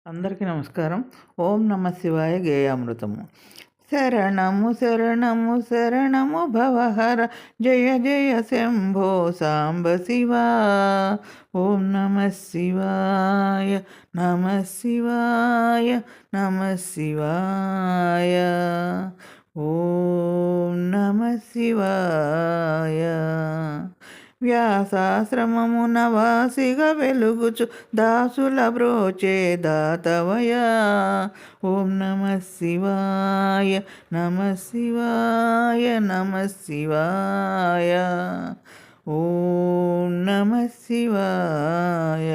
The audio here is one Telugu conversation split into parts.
అందరికీ నమస్కారం. ఓం నమ శివాయ గేయామృతము. శరణము శరణము శరణము భవహర జయ జయ శంభో సాంబ శివా. ఓం నమ శివాయ నమ శివాయ నమ శివాయ. ఓం నమ శివాయ. వ్యాసాశ్రమమున వాసిగా వెలుగుచు దాసుల బ్రోచే దాతవయా. ఓం నమ శివాయ నమ శివాయ నమ శివాయ. ఓం నమ శివాయ.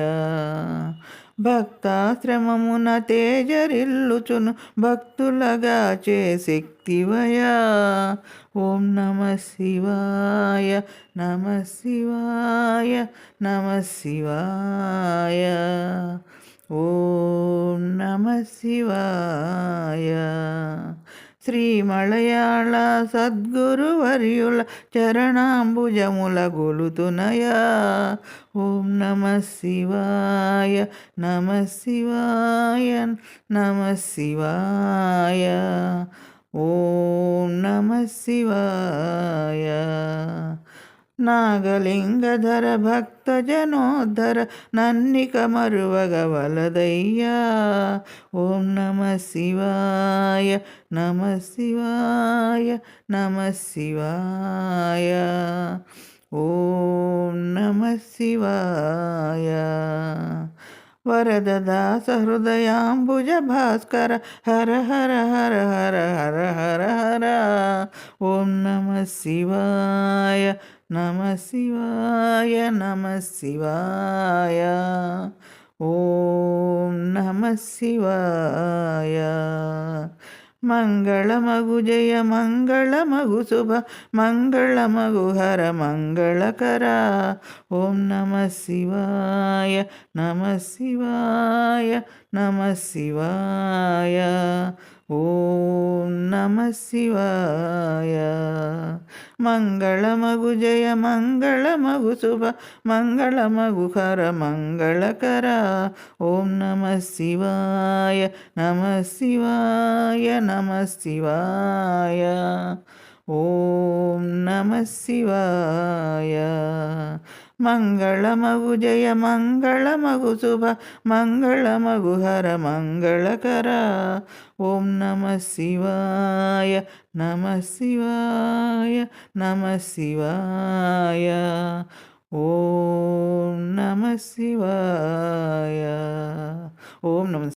భక్తాశ్రమమున తేజరిల్లుచును భక్తులగా చే శక్తివయా. ఓం నమ శివాయ నమ శివాయ నమ శివాయ. ఓం నమ శివాయ. శ్రీ మలయాళ సద్గురువర్యుల చరణాంబుజముల గొలుతునయా. ఓం నమ శివాయ నమ శివాయ నమ శివాయ. ఓం నమ శివాయ. నాగలింగధర భక్తజనోద్ధర నన్నిక మరువగవలదయ్యా. ఓం నమ శివాయ నమ శివాయ నమ శివాయ. ఓం నమ శివాయ. వరద దాస హృదయాంబుజ భాస్కర హర హర హర హర హర హర హర. ఓం నమ శివాయ నమ శివాయ నమ శివాయ. ఓం నమ శివాయ. మంగళమగు జయ మంగళమగు శుభ మంగళమగు హర మంగళకర. ఓం నమ శివాయ నమ శివాయ నమ శివాయ. ఓం నమ శివాయ. మంగళమగు జయ మంగళమగు శుభ మంగళమగు హర మంగళకర. ఓం నమ శివాయ నమ శివాయ నమ శివాయ. ఓం నమ శివాయ. మంగళమగు జయ మంగళమగు శుభ మంగళమగు హర మంగళకర. ఓం నమ శివాయ నమ శివాయ నమ శివాయ. ఓం నమ శివాయ. ఓం నమ